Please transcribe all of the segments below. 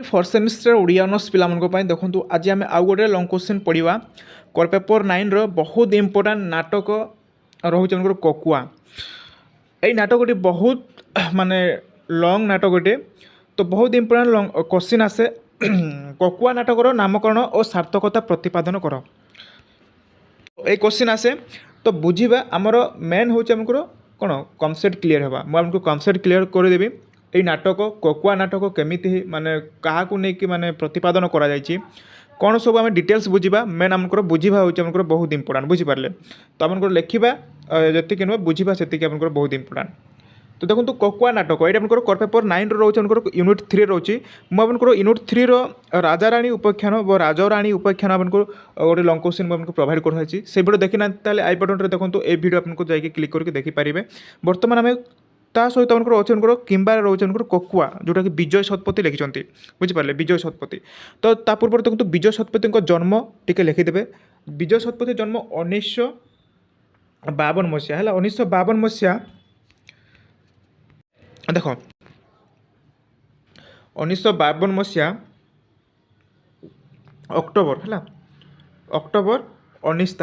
First semester Odia honours पिलामान देखो आज आम आउ गोटे लंग क्वेश्चन पढ़ा कोर पेपर 9 बहुत इंपोर्टाट नाटक रोचे आमर ककुआ। यही नाटकटी बहुत माने लंग नाटकटे तो बहुत इंपोर्टाट क्वेश्चन आसे ककुआ नाटकर नामकरण और सार्थकता प्रतिपादन कर ये क्वेश्चन आसे तो बुझा आमर मेन हूँ आमको कौन कनसेप्ट क्लीयर होगा मुझे कनसेप्ट क्लीयर करदेवी ये नाटक ककुआ नाटक केमिति माने क्या माने प्रतिपादन करा कौन सब आम डिटेल्स बुझा मेन आमको बुझा हूँ आमको बहुत इंपोर्टाट बुझिपारे तो आमको लिखा जी नुहे बुझा से आमको बहुत इंपोर्टाट। तो देखो ककुआ नाटक ये आमको कोर पेपर 9 रोचे आमको यूनिट 3 रोचे मुझे यूनिट 3 राजा राणी उपाख्यान व राजराणी उपाख्यान आपको गोटे लंग क्वेश्चन मुझे प्रोवाइड कराई से भिडियो देखी ना आई बटन देखो ये वीडियो आपको जाकि क्लिक करके देखिपारे। बर्तमान आम ता सहित आमको अच्छे आमको किंबा रोचे आमको ककुआ जोटा कि विजय शतपथी लिखिं बुझिपारे विजय शतपथी। तो ता पूर्व देखो विजय शतपथी जन्म टी लिखिदे विजय शतपथी जन्म 1952 मसीहा है 1952 मसीहा देख 1952 मसीहा अक्टोबर है अक्टोबर 19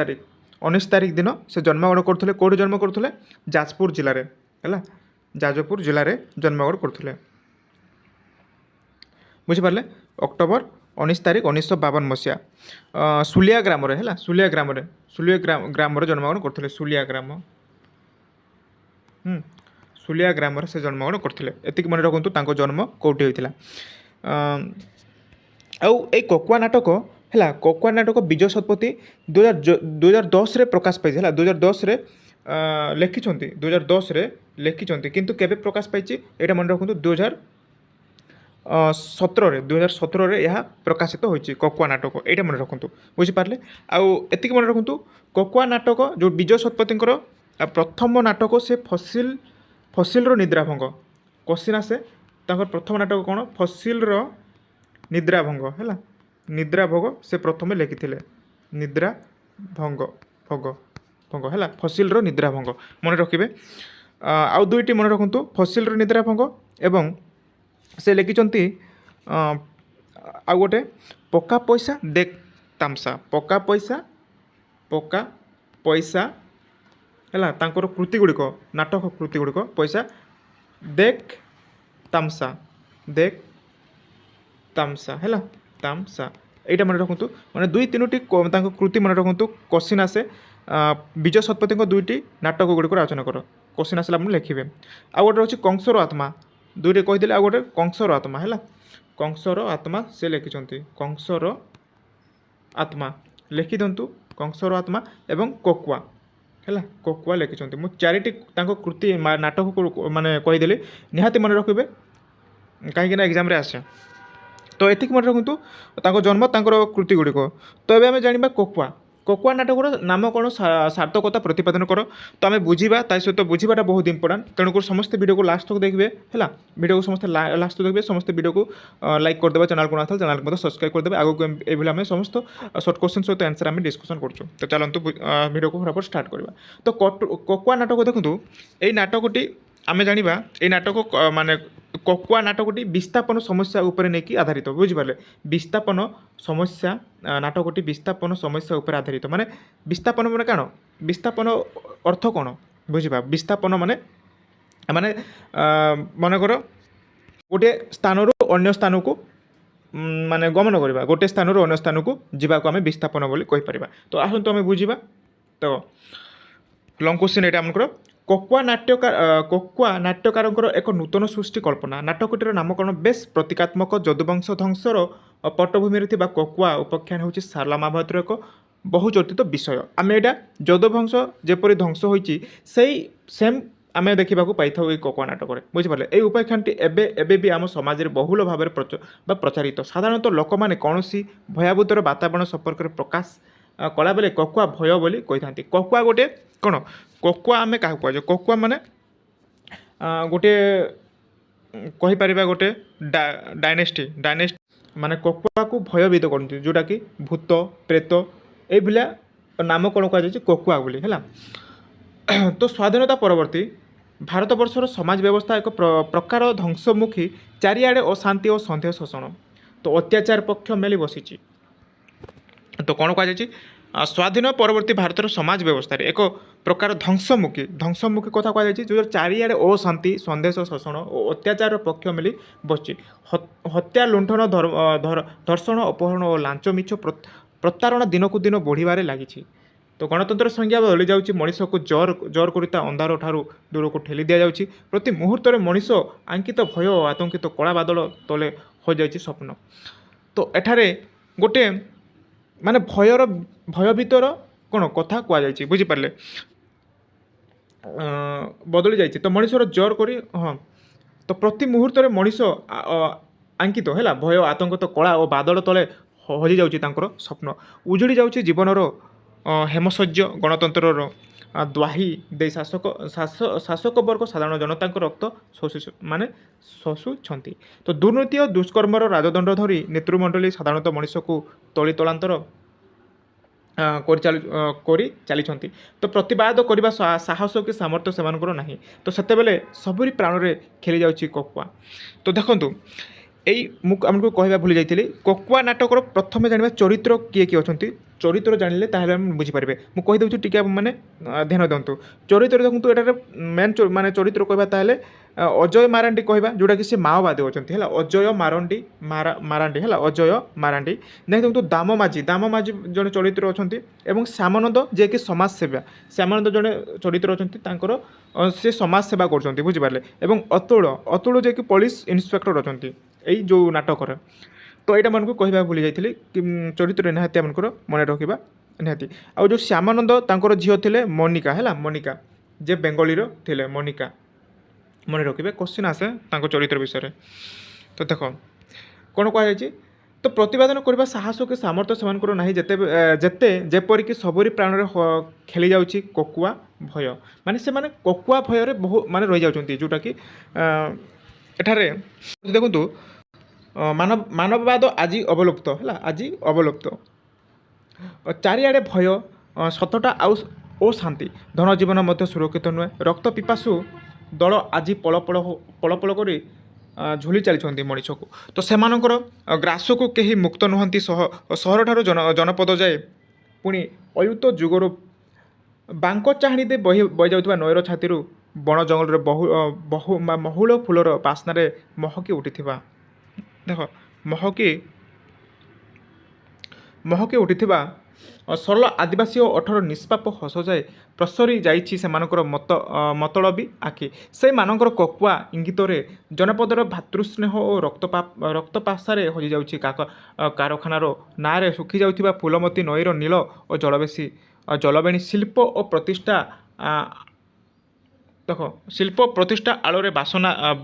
तारिख दिन से जन्मग्रहण करते कौट जन्म करते जाजपुर जिले में है जाजपुर जिले में जन्मग्रहण करते बुझिपारे अक्टोबर 19 तारिख 1952 मसीहा सुलिया ग्राम है सुलिया ग्राम जन्मग्रहण करते सुलिया ग्राम सुलिया ग्राम से जन्मग्रहण करते एति मन रखु जन्म कौटी होता आई ककुआ नाटक है ककुआ नाटक विजय शतपथी 2010 प्रकाश पाई 2010 लिखिं 2010 लिखिं किंतु केबे प्रकाश पाई यहाँ मन रखु 2017 यह प्रकाशित होती ककुआ नाटक यहाँ मन रखु बुझिपारे आती मन रखु ककुआ नाटक जो विजय शतपथी प्रथम नाटक से फसिल निद्राभंग क्वेश्चन आसे प्रथम नाटक कौन फसिल निद्राभंग है निद्राभंग से प्रथम लिखी निद्राभंग भंग भंग है फसिल निद्राभंग मन रखिए आउ दुईटी मन रखु फसिल निद्राभंग एवं से लिखिं आ गोटे पक्का पैसा देख तामसा पक्का पैसा है तांकर कृति गुड़िक नाटक कृति गुड़िक पैसा देख तामसा है तामसा यहाँ मन रखु मैंने दुई तीनो कृति मन रखु क्वेश्चन आसे विजय शतपथी दुईटी नाटक गुड़िक आलोचना कर क्वेश्चन आसला आप लिखे आ गोटे रोचे कंसर आत्मा दुईटे कहीदे आ गोटे कंसर आत्मा है कंसर आत्मा से लिखिं कंसर आत्मा लिखि दिंतु कंसर आत्मा एवं ककुआ है ककुआ लिखिं मुझे चारिटी कृति नाटक माने कहीदेली निहाती मन रखिए कहीं एग्जाम आसे तो ये मन रखु जन्म कृति गुड़िक। तो ये आम जाना ककुआ ककुआ नाटक नाम कौन सार्थकता प्रतिपादन कर तो आम बुझा सहित बुझाटा बहुत इंपोर्टाट तेणुक समस्त वीडियो को लास्ट तक देखिए है वीडियो को समस्त लास्ट तक देखिए समस्त वीडियो को लाइक करदे चैनल को ना चैनल को सब्सक्राइब करदे आगे ये आम समस्त सर्ट क्वेश्चन सहित आंसर आम डिस्कसन करूँ। तो चलतु वीडियो को फटाफट स्टार्ट करवा। तो ककुआ नाटक देखूँ यही नाटकटी आम जाना ये नाटक माने ककुआ नाटकटी विस्थापन समस्या उपर नहीं आधारित बुझिपारे विस्थापन समस्या नाटकटी विस्थापन समस्या उपर आधारित माने विस्थापन माने कौन विस्थापन अर्थ कौन बुझा विस्थापन माने माने मनकर गोटे स्थान अन्य स्थान को माने गमन करवा गोटे स्थान अन्य स्थान को जावाक आम विस्थापन बोली कहीपर। तो आसतु आम बुझा। तो लंग क्वेश्चन यहाँ आमको ककुआ नाट्यकार एक नूतन सृष्टि कल्पना नाटकटीर नामकरण बेस प्रतीकात्मक यदुवंश ध्वंसर पटभूमि ककुआ उपाख्यान हूँ सारला महाभारतर एक बहुचर्चित विषय आम यहाँ यदुवंश जेपरी ध्वंस होती सेम आम देखा पाई था ककुआ नाटक बुझिपारे ये उपाख्यानटी एबे आम समाज में बहुल भाव प्रचारित साधारणतः लोक मैंने कौन भयावुतर वातावरण संपर्क में प्रकाश कला बेले ककुआ भय बोली कही था। ककुआ गोटे कौन ककुआ आम क्या कहुए ककुआ माने गोटे कहीपर गोटे डायनेस्टी माने ककुआ को भयभीत करती जोटा कि भूत प्रेत ये नाम कौन कहुई ककुआ बोली है। तो स्वाधीनता परवर्ती भारत वर्षर समाज व्यवस्था एक प्रकार ध्वंसमुखी चारिआडे अशांति और सन्देह शोषण ତ ଅତ୍ୟାଚାର ପକ୍ଷ ମେଲି ବସିଛି। ତ କ'ଣ କୁହାଯାଇଛି, ସ୍ୱାଧୀନ ପରବର୍ତ୍ତୀ ଭାରତର ସମାଜ ବ୍ୟବସ୍ଥାରେ ଏକ ପ୍ରକାର ଧ୍ୱଂସମୁଖୀ କଥା କୁହାଯାଇଛି, ଯେଉଁ ଚାରିଆଡ଼େ ଅଶାନ୍ତି, ସନ୍ଦେଶ, ଶୋଷଣ ଓ ଅତ୍ୟାଚାର ପକ୍ଷ ମିଳି ବସିଛି। ହତ୍ୟା, ଲୁଣ୍ଠନ, ଧର୍ଷଣ, ଅପହରଣ ଓ ଲାଞ୍ଚ, ମିଛ, ପ୍ରତାରଣା ଦିନକୁ ଦିନ ବଢ଼ିବାରେ ଲାଗିଛି। ତ ଗଣତନ୍ତ୍ର ସଂଜ୍ଞା ବଦଳି ଯାଉଛି, ମଣିଷକୁ ଜୋର କରିତା ଅନ୍ଧାର ଠାରୁ ଦୂରକୁ ଠେଲି ଦିଆଯାଉଛି। ପ୍ରତି ମୁହୂର୍ତ୍ତରେ ମଣିଷ ଆଙ୍କିତ ଭୟ ଓ ଆତଙ୍କିତ କଳା ବାଦଳ ତଳେ ହୋଇଯାଇଛି ସ୍ୱପ୍ନ। ତ ଏଠାରେ ଗୋଟେ ମାନେ ଭୟଭୀତର କ'ଣ କଥା କୁହାଯାଇଛି, ବୁଝିପାରିଲେ, ବଦଳି ଯାଇଛି। ତ ମଣିଷର ଜୋର କରି ତ ପ୍ରତି ମୁହୂର୍ତ୍ତରେ ମଣିଷ ଆଙ୍କିତ ହେଲା ଭୟ, ଆତଙ୍କିତ କଳା ଓ ବାଦଳ ତଳେ ହଜିଯାଉଛି ତାଙ୍କର ସ୍ୱପ୍ନ। ଉଜୁଡ଼ି ଯାଉଛି ଜୀବନର ହେମଶଯ୍ୟ। ଗଣତନ୍ତ୍ରର ଦ୍ୱାହି ଦେଇ ଶାସକ ବର୍ଗ ସାଧାରଣ ଜନତାଙ୍କ ରକ୍ତ ଶୋଷୁଛନ୍ତି। ତ ଦୁର୍ନୀତି ଓ ଦୁଷ୍କର୍ମର ରାଜଦଣ୍ଡ ଧରି ନେତୃମଣ୍ଡଳୀ ସାଧାରଣତଃ ମଣିଷକୁ ତଳିତଳାନ୍ତର କରି ଚାଲିଛନ୍ତି। ତ ପ୍ରତିବାଦ କରିବା ସାହସ କି ସାମର୍ଥ୍ୟ ସେମାନଙ୍କର ନାହିଁ। ତ ସେତେବେଳେ ସବୁରି ପ୍ରାଣରେ ଖେଳି ଯାଉଛି କକୁଆ। ତ ଦେଖନ୍ତୁ, ମୁଁ ଆମକୁ କହିବା ଭୁଲି ଯାଇଥିଲି, କକୁଆ ନାଟକର ପ୍ରଥମେ ଜାଣିବା ଚରିତ୍ର କିଏ କିଏ ଅଛନ୍ତି। ଚରିତ୍ର ଜାଣିଲେ ତାହେଲେ ଆମେ ବୁଝିପାରିବେ। ମୁଁ କହିଦେଉଛି, ଟିକେ ମାନେ ଧ୍ୟାନ ଦିଅନ୍ତୁ। ଚରିତ୍ର ଦେଖନ୍ତୁ, ଏଠାରେ ମେନ୍ ମାନେ ଚରିତ୍ର କହିବା ତାହେଲେ ଅଜୟ ମାରାଣ୍ଡି କହିବା, ଯେଉଁଟାକି ସେ ମାଓବାଦୀ ଅଛନ୍ତି ହେଲା। ଅଜୟ ମାରାଣ୍ଡି ହେଲା, ଅଜୟ ମାରାଣ୍ଡି। ଦେଖନ୍ତୁ ଦାମ ମାଝୀ ଜଣେ ଚରିତ୍ର ଅଛନ୍ତି, ଏବଂ ଶ୍ୟାମାନନ୍ଦ ଯିଏକି ସମାଜସେବା, ଶ୍ୟାମାନନ୍ଦ ଜଣେ ଚରିତ୍ର ଅଛନ୍ତି, ତାଙ୍କର ସେ ସମାଜ ସେବା କରୁଛନ୍ତି, ବୁଝିପାରିଲେ। ଏବଂ ଅତୁଳ ଯିଏକି ପୋଲିସ ଇନ୍ସପେକ୍ଟର ଅଛନ୍ତି ଏଇ ଯେଉଁ ନାଟକରେ। ତ ଏଇଟା ମାନଙ୍କୁ କହିବାକୁ ଭୁଲି ଯାଇଥିଲି, ଚରିତ୍ର ନିହାତି ଆମଙ୍କର ମନେ ରଖିବା ନିହାତି। ଆଉ ଯେଉଁ ଶ୍ୟାମାନନ୍ଦ, ତାଙ୍କର ଝିଅ ଥିଲେ ମନିକା ହେଲା, ମନିକା ଯେ ବେଙ୍ଗଲୀର ଥିଲେ, ମନିକା ମନେ ରଖିବେ, କୋଶ୍ଚିନ୍ ଆସେ ତାଙ୍କ ଚରିତ୍ର ବିଷୟରେ। ତ ଦେଖ କ'ଣ କୁହାଯାଇଛି, ତ ପ୍ରତିବାଦନ କରିବା ସାହସ କି ସାମର୍ଥ୍ୟ ସେମାନଙ୍କର ନାହିଁ, ଯେପରିକି ସବୁରି ପ୍ରାଣରେ ଖେଳି ଯାଉଛି କକୁଆ ଭୟ। ମାନେ ସେମାନେ କକୁଆ ଭୟରେ ମାନେ ରହିଯାଉଛନ୍ତି, ଯେଉଁଟାକି ଏଠାରେ ଦେଖନ୍ତୁ ମାନବବାଦ ଆଜି ଅବଲୁପ୍ତ ହେଲା, ଆଜି ଅବଲୁପ୍ତ। ଚାରିଆଡ଼େ ଭୟ, ସତତା ଓ ଶାନ୍ତି, ଧନ ଜୀବନ ମଧ୍ୟ ସୁରକ୍ଷିତ ନୁହେଁ। ରକ୍ତ ପିପାସୁ ଦଳ ଆଜି ପଳ ପଳ କରି ଝୁଲି ଚାଲିଛନ୍ତି ମଣିଷକୁ। ତ ସେମାନଙ୍କର ଗ୍ରାସକୁ କେହି ମୁକ୍ତ ନୁହନ୍ତି। ସହରଠାରୁ ଜନପଦ ଯାଏ, ପୁଣି ଅୟୁତ ଯୁଗରୁ ବାଙ୍କ ଚାହାଣି ଦେଇ ବହି ଯାଉଥିବା ନଈର ଛାତିରୁ ବଣ ଜଙ୍ଗଲରେ ମହୁଳ ଫୁଲର ବାସ୍ନାରେ ମହକି ଉଠିଥିବା, ଦେଖ ମହକି ଉଠିଥିବା ସରଳ ଆଦିବାସୀ ଓ ଅଠର ନିଷ୍ପାପ ହସ ଯାଏ ପ୍ରସରି ଯାଇଛି ସେମାନଙ୍କର ମତଳବୀ ଆଖି। ସେଇମାନଙ୍କର କକୁଆ ଇଙ୍ଗିତରେ ଜନପଦର ଭାତୃସ୍ନେହ ଓ ରକ୍ତପାଶାରେ ହଜିଯାଉଛି କାରଖାନାର ନାଁରେ ଶୁଖିଯାଉଥିବା ଫୁଲମତୀ ନଈର ନୀଳ ଓ ଜଳବେଣୀ। ଶିଳ୍ପ ପ୍ରତିଷ୍ଠା ଆଳରେ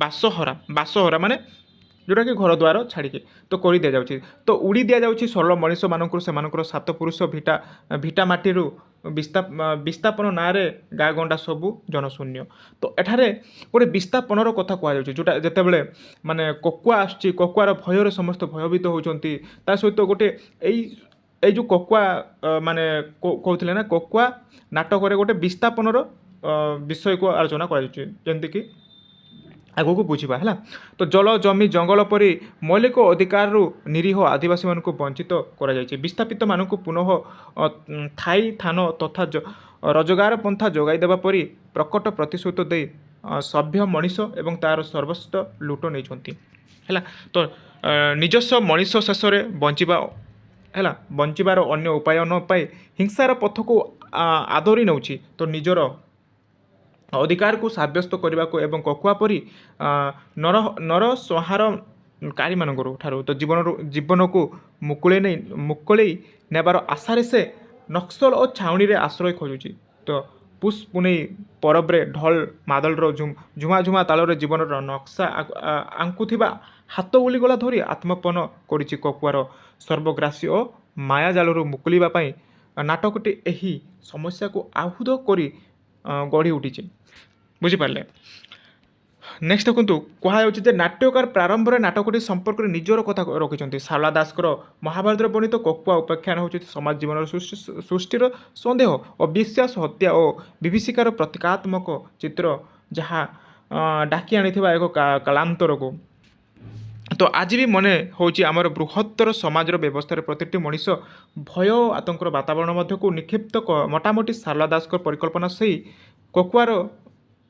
ବାସହରା ମାନେ ଯେଉଁଟାକି ଘର ଦ୍ୱାର ଛାଡ଼ିକି ତ କରି ଦିଆଯାଉଛି। ତ ଉଡ଼ି ଦିଆଯାଉଛି ସରଳ ମଣିଷମାନଙ୍କୁ ସେମାନଙ୍କର ସାତ ପୁରୁଷ ଭିଟା ମାଟିରୁ ବିସ୍ଥାପନ ନାଁରେ ଗାଁ ଗଣ୍ଡା ସବୁ ଜନଶୂନ୍ୟ। ତ ଏଠାରେ ଗୋଟେ ବିସ୍ଥାପନର କଥା କୁହାଯାଉଛି, ଯେଉଁଟା ଯେତେବେଳେ ମାନେ କକୁଆ ଆସୁଛି, କକୁଆର ଭୟରେ ସମସ୍ତେ ଭୟଭୀତ ହେଉଛନ୍ତି। ତା ସହିତ ଗୋଟେ ଏଇ ଯେଉଁ କକୁଆ ମାନେ କହୁଥିଲେ ନା, କକୁଆ ନାଟକରେ ଗୋଟେ ବିସ୍ଥାପନର ବିଷୟକୁ ଆଲୋଚନା କରାଯାଉଛି, ଯେମିତିକି ଆଗକୁ ବୁଝିବା ହେଲା। ତ ଜଳ, ଜମି, ଜଙ୍ଗଲ ପରି ମୌଳିକ ଅଧିକାରରୁ ନିରୀହ ଆଦିବାସୀମାନଙ୍କୁ ବଞ୍ଚିତ କରାଯାଇଛି। ବିସ୍ଥାପିତମାନଙ୍କୁ ପୁନଃ ଥାନ ତଥା ରୋଜଗାର ପନ୍ଥା ଯୋଗାଇ ଦେବା ପରି ପ୍ରକଟ ପ୍ରତିଶ୍ରୁତି ଦେଇ ସଭ୍ୟ ମଣିଷ ଏବଂ ତା'ର ସର୍ବସ୍ୱ ଲୁଟ ନେଇଛନ୍ତି ହେଲା। ତ ନିଜସ୍ୱ ମଣିଷ ଶେଷରେ ବଞ୍ଚିବାର ଅନ୍ୟ ଉପାୟ ନ ପାଇ ହିଂସାର ପଥକୁ ଆଦରି ନେଉଛି। ତ ନିଜର ଅଧିକାରକୁ ସାବ୍ୟସ୍ତ କରିବାକୁ ଏବଂ କକୁଆ ପରି ନରସଂହାରକାରୀମାନଙ୍କର ଠାରୁ ତ ଜୀବନକୁ ମୁକୁଳେଇ ନେବାର ଆଶାରେ ସେ ନକ୍ସଲ ଓ ଛାଉଣୀରେ ଆଶ୍ରୟ ଖୋଜୁଛି। ତ ପୁଷ ପୁନେଇ ପରବରେ ଢୋଲ ମାଦଳର ଝୁମା ତାଳରେ ଜୀବନର ନକ୍ସା ଆଙ୍କୁଥିବା ହାତ ଉଲିଗଲା ଧରି ଆତ୍ମପନ କରିଛି କକୁଆର ସର୍ବଗ୍ରାସୀ ଓ ମାୟାଜାଲରୁ ମୁକୁଳିବା ପାଇଁ ନାଟକଟି ଏହି ସମସ୍ୟାକୁ ଆହୁତ କରି ଗଢ଼ି ଉଠିଛି, ବୁଝିପାରିଲେ। ନେକ୍ସଟ ଦେଖନ୍ତୁ, କୁହାଯାଉଛି ଯେ ନାଟ୍ୟକାର ପ୍ରାରମ୍ଭରେ ନାଟକଟି ସମ୍ପର୍କରେ ନିଜର କଥା ରଖିଛନ୍ତି। ଶାରଳା ଦାସଙ୍କର ମହାଭାରତରେ ବର୍ଣ୍ଣିତ କକୁଆ ଉପାଖ୍ୟାନ ହେଉଛି ସମାଜ ଜୀବନର ସୃଷ୍ଟିର ସନ୍ଦେହ, ଅବିଶ୍ୱାସ, ହତ୍ୟା ଓ ବିଭୀଷିକାର ପ୍ରତୀକାତ୍ମକ ଚିତ୍ର, ଯାହା ଡାକି ଆଣିଥିବା ଏକ କାଳାନ୍ତରକୁ। ତ ଆଜି ବି ମନେ ହେଉଛି ଆମର ବୃହତ୍ତର ସମାଜର ବ୍ୟବସ୍ଥାରେ ପ୍ରତିଟି ମଣିଷ ଭୟ ଓ ଆତଙ୍କର ବାତାବରଣ ମଧ୍ୟକୁ ନିକ୍ଷିପ୍ତ ମୋଟାମୋଟି ଶାରଳା ଦାସଙ୍କ ପରିକଳ୍ପନା ସେଇ କକୁଆର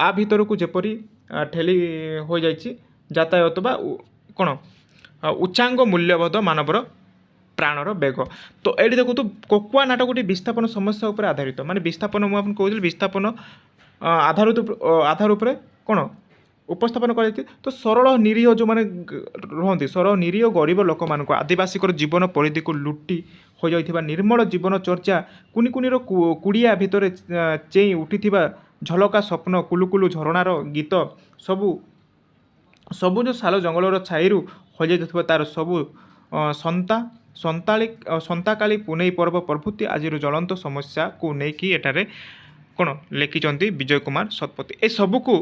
ଆ ଭିତରକୁ ଯେପରି ଠେଲି ହୋଇଯାଇଛି ଯାତାୟାତ ବା କ'ଣ ଉଚ୍ଚାଙ୍ଗ ମୂଲ୍ୟବୋଧ ମାନବର ପ୍ରାଣର ବେଗ। ତ ଏଇଠି ଦେଖନ୍ତୁ କକୁଆ ନାଟକଟି ବିସ୍ଥାପନ ସମସ୍ୟା ଉପରେ ଆଧାରିତ, ମାନେ ବିସ୍ଥାପନ ମୁଁ ଆପଣଙ୍କୁ କହୁଥିଲି ବିସ୍ଥାପନ ଆଧାର ଉପରେ କ'ଣ ଉପସ୍ଥାପନ କରାଯାଇଛି। ତ ସରଳ ନିରୀହ ଯେଉଁମାନେ ରୁହନ୍ତି, ସରଳ ନିରୀହ ଗରିବ ଲୋକମାନଙ୍କୁ ଆଦିବାସୀଙ୍କର ଜୀବନ ପରିଧିକୁ ଲୁଟି ହୋଇଯାଇଥିବା ନିର୍ମଳ ଜୀବନ ଚର୍ଚ୍ଚା, କୁନି କୁନିର କୁଡ଼ିଆ ଭିତରେ ଚେଇଁ ଉଠିଥିବା ଝଲକା ସ୍ୱପ୍ନ, କୁଲୁକୁଲୁ ଝରଣାର ଗୀତ, ସବୁ ସବୁଜ ଶାଳ ଜଙ୍ଗଲର ଛାଇରୁ ହଜିଯାଇଥିବା ତା'ର ସବୁ ସନ୍ତାକାଳୀ ପୁନେଇ ପର୍ବ ପ୍ରଭୃତି ଆଜିର ଜ୍ୱଳନ୍ତ ସମସ୍ୟାକୁ ନେଇକି ଏଠାରେ କ'ଣ ଲେଖିଛନ୍ତି ବିଜୟ କୁମାର ଶତପଥୀ। ଏସବୁକୁ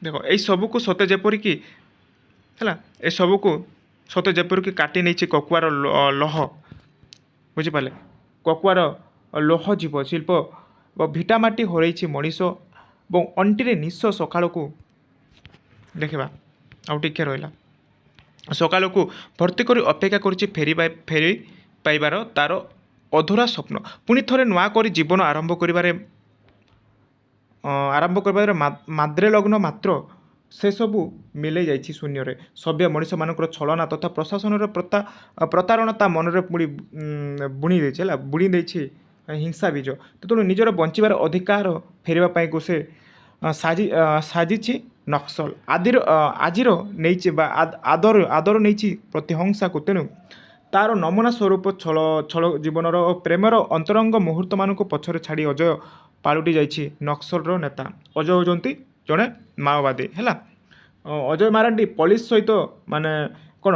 ଦେଖ, ଏଇସବୁକୁ ସତେ ଯେପରିକି ହେଲା, ଏସବୁକୁ ସତେ ଯେପରିକି କାଟି ନେଇଛି କକୁଆର ଲହ, ବୁଝିପାରିଲେ? କକୁଆର ଲୌହ ଜୀବ ଶିଳ୍ପ ଭିଟାମାଟି ହରେଇଛି ମଣିଷ ଏବଂ ଅଣ୍ଟିରେ ନିଶ ସକାଳକୁ ଦେଖିବା ଆଉ ଟିକେ ରହିଲା, ସକାଳକୁ ଭର୍ତ୍ତି କରି ଅପେକ୍ଷା କରିଛି ଫେରି ପାଇବାର ତା'ର ଅଧୁରା ସ୍ୱପ୍ନ। ପୁଣି ଥରେ ନୂଆ କରି ଜୀବନ ଆରମ୍ଭ କରିବାରେ ମାଦ୍ରେ ଲଗ୍ନ ମାତ୍ର ସେସବୁ ମିଲେଇ ଯାଇଛି ଶୂନ୍ୟରେ। ସଭ୍ୟ ମଣିଷମାନଙ୍କର ଛଳନା ତଥା ପ୍ରଶାସନର ପ୍ରତାରଣା ତା ମନରେ ବୁଣି ଦେଇଛି ହେଲା, ବୁଣି ଦେଇଛି ହିଂସା ବୀଜ। ତେଣୁ ନିଜର ବଞ୍ଚିବାର ଅଧିକାର ଫେରିବା ପାଇଁ ସେ ସାଜିଛି ନକ୍ସଲ। ଆଜିର ନେଇଛି ବା ଆଦର ନେଇଛି ପ୍ରତିହଂସାକୁ। ତେଣୁ ତା'ର ନମୁନା ସ୍ୱରୂପ ଛଳ ଜୀବନର ଓ ପ୍ରେମର ଅନ୍ତରଙ୍ଗ ମୁହୂର୍ତ୍ତମାନଙ୍କୁ ପଛରେ ଛାଡ଼ି ଅଜୟ ପାଲଟି ଯାଇଛି ନକ୍ସଲର ନେତା। ଅଜୟ ହେଉଛନ୍ତି ଜଣେ ମାଓବାଦୀ ହେଲା। ଅଜୟ ମାରାଣ୍ଡି ପୋଲିସ ସହିତ ମାନେ କ'ଣ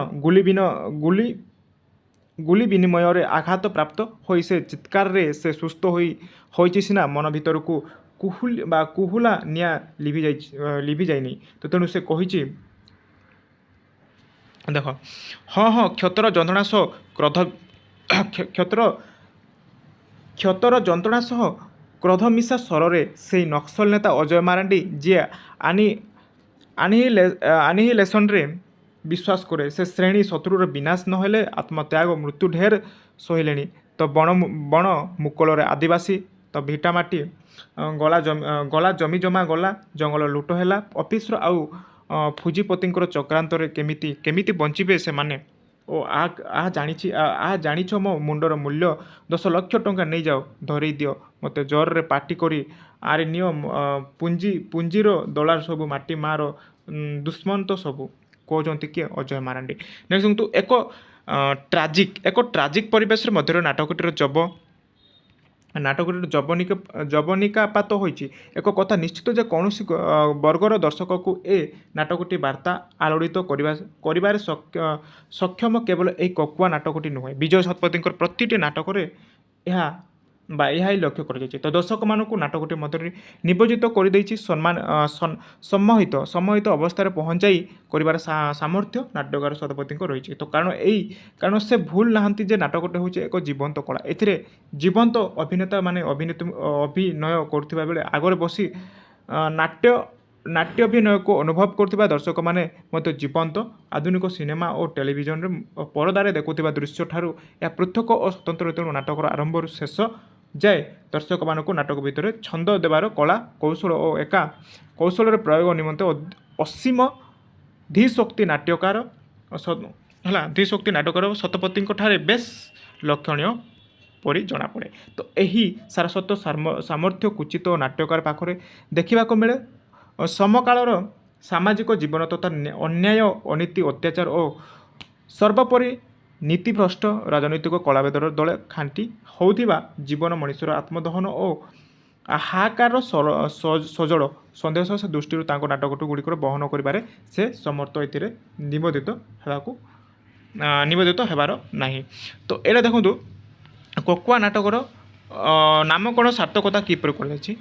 ଗୁଲି ବିନିମୟରେ ଆଘାତ ପ୍ରାପ୍ତ ହୋଇ ସେ ଚିତ୍କାରରେ ସେ ସୁସ୍ଥ ହୋଇଛି ସିନା, ମନ ଭିତରକୁ କୁହୁଲା ନିଆଁ ଲିଭି ଯାଇନି। ତ ତେଣୁ ସେ କହିଛି, ଦେଖ, ହଁ ହଁ, କ୍ଷତର ଯନ୍ତ୍ରଣା ସହ କ୍ରୋଧ ମିଶା ସ୍ୱରରେ ସେଇ ନକ୍ସଲ ନେତା ଅଜୟ ମାରାଣ୍ଡି, ଯିଏ ଆନିହିଲେସନରେ ବିଶ୍ୱାସ କରେ, ସେ ଶ୍ରେଣୀ ଶତ୍ରୁର ବିନାଶ ନ ହେଲେ ଆତ୍ମତ୍ୟାଗ ମୃତ୍ୟୁ ଢେର ସହିଲେଣି। ତ ବଣ ମୁକୁଳରେ ଆଦିବାସୀ ତ ଭିଟାମାଟି ଗଲା, ଜମି ଜମା ଗଲା, ଜଙ୍ଗଲ ଲୁଟ ହେଲା, ଅଫିସର ଆଉ ଫୁଜିପତିଙ୍କର ଚକ୍ରାନ୍ତରେ କେମିତି ବଞ୍ଚିବେ ସେମାନେ। ଓ ଜାଣିଛ ମୋ ମୁଣ୍ଡର ମୂଲ୍ୟ 10 ଲକ୍ଷ ଟଙ୍କା ନେଇଯାଅ, ଧରେଇ ଦିଅ ମୋତେ ଜୋରରେ ପାଟି କରି, ଆରେ ନିଅ ପୁଞ୍ଜିର ଡଲାର ସବୁ, ମାଟି ମାର ଦୁଷ୍ମନ୍ତ ସବୁ। କହୁଛନ୍ତି କିଏ? ଅଜୟ ମାରାଣ୍ଡି। ନେକ୍ସଟ କିନ୍ତୁ ଏକ ଟ୍ରାଜିକ୍ ପରିବେଶରେ ମଧ୍ୟରେ ନାଟକଟିର ଯବନିକାପାତ ହୋଇଛି। ଏକ କଥା ନିଶ୍ଚିତ ଯେ କୌଣସି ବର୍ଗର ଦର୍ଶକକୁ ଏ ନାଟକଟି ବାର୍ତ୍ତା ଆଲୋଡ଼ିତ କରିବାରେ ସକ୍ଷମ କେବଳ ଏହି କକୁଆ ନାଟକଟି ନୁହେଁ, ବିଜୟ ଶତପଥୀଙ୍କର ପ୍ରତିଟି ନାଟକରେ ଏହା ହିଁ ଲକ୍ଷ୍ୟ କରାଯାଇଛି। ତ ଦର୍ଶକମାନଙ୍କୁ ନାଟକଟି ମଧ୍ୟରେ ନିବୋଜିତ କରିଦେଇଛି, ସମ୍ମୋହିତ ଅବସ୍ଥାରେ ପହଞ୍ଚାଇ କରିବାର ସାମର୍ଥ୍ୟ ନାଟ୍ୟକାର ଶତପଥୀଙ୍କ ରହିଛି। ତ କାରଣ ସେ ଭୁଲ ନାହାନ୍ତି ଯେ ନାଟକଟି ହେଉଛି ଏକ ଜୀବନ୍ତ କଳା। ଏଥିରେ ଜୀବନ୍ତ ଅଭିନେତାମାନେ ଅଭିନୟ କରୁଥିବା ବେଳେ ଆଗରେ ବସି ନାଟ୍ୟାଭିନୟକୁ ଅନୁଭବ କରୁଥିବା ଦର୍ଶକମାନେ ମଧ୍ୟ ଜୀବନ୍ତ। ଆଧୁନିକ ସିନେମା ଓ ଟେଲିଭିଜନରେ ପରଦାରେ ଦେଖୁଥିବା ଦୃଶ୍ୟଠାରୁ ଏହା ପୃଥକ ଓ ସ୍ୱତନ୍ତ୍ର। ତେଣୁ ନାଟକର ଆରମ୍ଭରୁ ଶେଷ ଯାଏ ଦର୍ଶକମାନଙ୍କୁ ନାଟକ ଭିତରେ ଛନ୍ଦ ଦେବାର କଳା କୌଶଳ ଓ ଏକା କୌଶଳର ପ୍ରୟୋଗ ନିମନ୍ତେ ଅସୀମ ଧୀଶକ୍ତି ନାଟ୍ୟକାର ଶତପଥୀଙ୍କଠାରେ ବେଶ୍ ଲକ୍ଷଣୀୟ ପରି ଜଣାପଡ଼େ। ତ ଏହି ସାରସ୍ୱତ ସାମର୍ଥ୍ୟ କୁଚିତ ନାଟ୍ୟକାର ପାଖରେ ଦେଖିବାକୁ ମିଳେ। ସମକାଳର ସାମାଜିକ ଜୀବନ ତଥା ଅନ୍ୟାୟ, ଅନୀତି, ଅତ୍ୟାଚାର ଓ ସର୍ବୋପରି ନୀତିଭ୍ରଷ୍ଟ ରାଜନୈତିକ କଳାବେଦର ଦଳେ ଖାଣ୍ଟି ହେଉଥିବା ଜୀବନ, ମଣିଷର ଆତ୍ମଦହନ ଓ ହାହାକାରର ସଜଳ ସନ୍ଦେଶ ସେ ଦୃଷ୍ଟିରୁ ତାଙ୍କ ନାଟକଗୁଡ଼ିକର ବହନ କରିବାରେ ସେ ସମର୍ଥ। ଏଥିରେ ନିବେଦିତ ହେବାର ନାହିଁ। ତ ଏଇଟା ଦେଖନ୍ତୁ କକୁଆ ନାଟକର ନାମକରଣ ସାର୍ଥକତା କିପରି କରାଯାଇଛି।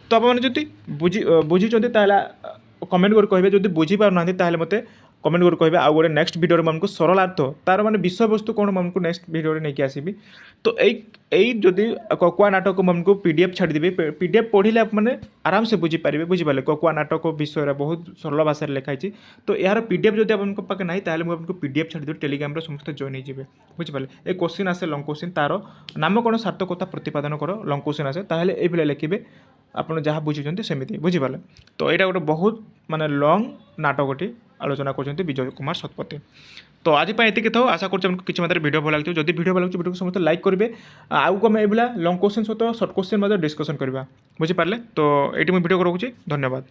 ତ ଆପଣମାନେ ଯଦି ବୁଝିଛନ୍ତି ତାହେଲେ କମେଣ୍ଟ କରି କହିବେ, ଯଦି ବୁଝିପାରୁନାହାନ୍ତି ତାହେଲେ ମୋତେ कमेंट कर कहबे आ गोटे नेक्स्ट वीडियो में हमको सरलार्थ तार माने विषय वस्तु कौन हमको नेक्स्ट वीडियो रे नहीं आसीबी। तो एई जदि ककुआ नाटक को हमको पीडीएफ छाड़ी देबे पीडीएफ पढ़िले आप माने आराम से बुझी पारिबे बुझी पाले ककुआ नाटक विषय रे बहुत सरल भाषा रे लिखा है। तो यार पीडीएफ जदि आपन पाके नहीं ताले मु आपको पीडीएफ छाड़ी देबे टेलीग्राम रे समस्त जॉइन हो जिवे बुझी पाले। ए क्वेश्चन आसे लॉन्ग क्वेश्चन तार नामकरण सार्थकता प्रतिपादन करो लॉन्ग क्वेश्चन आसे ताहले ए भले लिखिबे आपन जहाँ बुझुचंती सेमिति बुझी पाले। तो एटा गोटे बहुत माने लॉन्ग नाटकटी आलोचना करते विजय कुमार शतपथी। तो आज ये था आशा कर किसी मात्रा वीडियो भल लगे जब वीडियो भल लगे वीडियो को समस्त लाइक करेंगे आगे आम ये लॉन्ग क्वेश्चन सहित सर्ट क्वेश्चन डिस्कसन करवा बुझीपारे। तो ये वीडियो को रखुच्छी धन्यवाद।